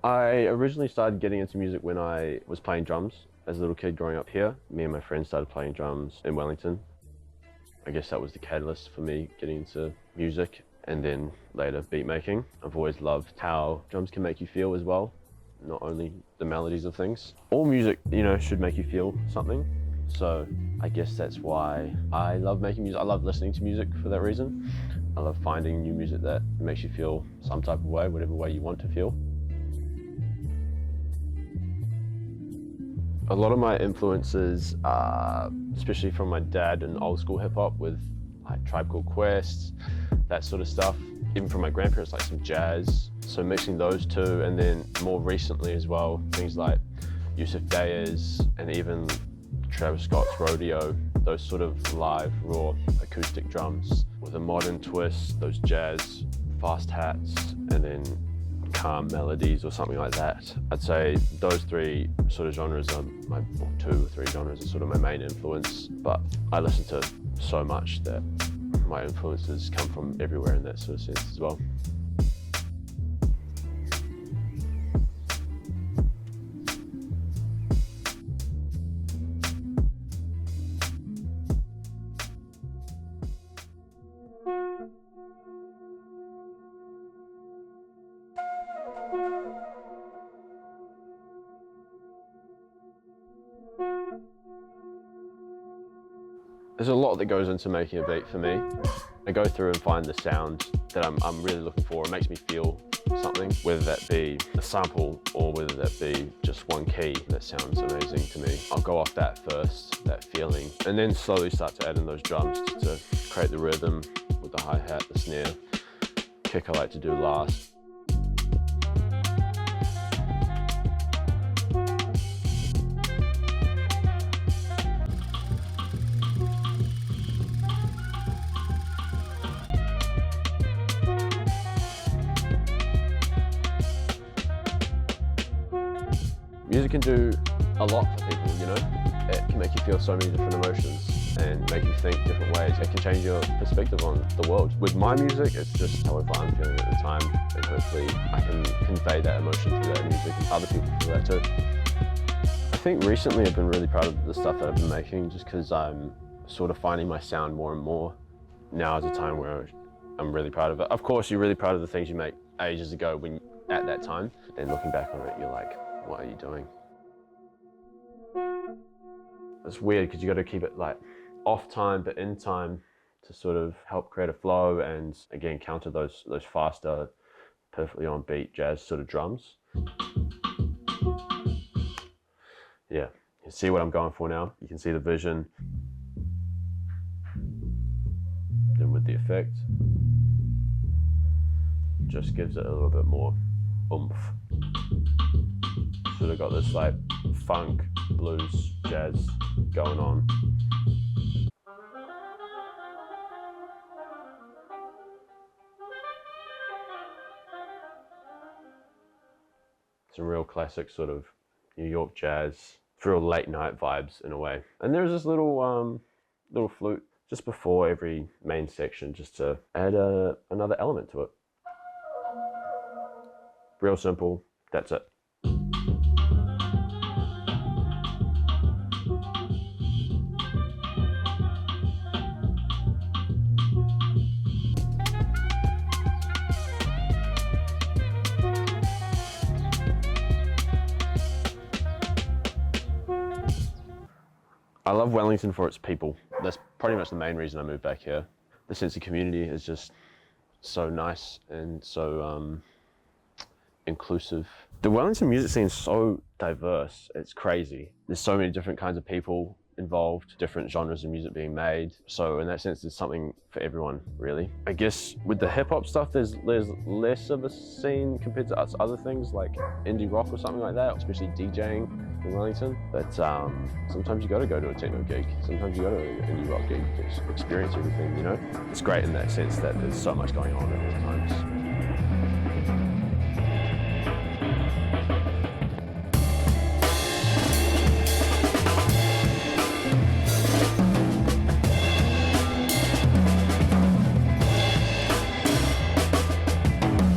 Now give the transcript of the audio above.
I originally started getting into music when I was playing drums. As a little kid growing up here, me and my friends started playing drums in Wellington. I guess that was the catalyst for me getting into music and then later beat making. I've always loved how drums can make you feel as well, not only the melodies of things. All music, should make you feel something. So I guess that's why I love making music. I love listening to music for that reason. I love finding new music that makes you feel some type of way, whatever way you want to feel. A lot of my influences are especially from my dad and old school hip hop with like Tribe Called Quest, that sort of stuff. Even from my grandparents, like some jazz. So mixing those two, and then more recently as well, things like Yusuf Dayes and even Travis Scott's Rodeo, those sort of live, raw acoustic drums with a modern twist, those jazz fast hats, and then calm melodies or something like that. I'd say those three sort of genres are or 2 or 3 genres are sort of my main influence, but I listen to so much that my influences come from everywhere in that sort of sense as well. There's a lot that goes into making a beat for me. I go through and find the sound that I'm really looking for. It makes me feel something, whether that be a sample or whether that be just one key that sounds amazing to me. I'll go off that first, that feeling, and then slowly start to add in those drums to create the rhythm with the hi-hat, the snare. Kick I like to do last. Music can do a lot for people, It can make you feel so many different emotions and make you think different ways. It can change your perspective on the world. With my music, it's just however I'm feeling at the time, and hopefully I can convey that emotion through that music and other people feel that too. I think recently I've been really proud of the stuff that I've been making just because I'm sort of finding my sound more and more. Now is a time where I'm really proud of it. Of course, you're really proud of the things you make ages ago at that time, and looking back on it, you're like, what are you doing? It's weird because you got to keep it like off time but in time to sort of help create a flow and again counter those faster, perfectly on beat jazz sort of drums. Yeah, you see what I'm going for now. You can see the vision. Then with the effect, just gives it a little bit more oomph. Sort of got this like funk, blues, jazz going on. Some real classic sort of New York jazz, real late night vibes in a way. And there's this little flute just before every main section just to add another element to it. Real simple, that's it. I love Wellington for its people. That's pretty much the main reason I moved back here. The sense of community is just so nice and so inclusive. The Wellington music scene is so diverse, it's crazy. There's so many different kinds of people involved, different genres of music being made. So in that sense, there's something for everyone, really. I guess with the hip hop stuff, there's less of a scene compared to other things like indie rock or something like that, especially DJing in Wellington. But sometimes you gotta go to a techno gig. Sometimes you go to an indie rock gig to experience everything, It's great in that sense that there's so much going on at all times.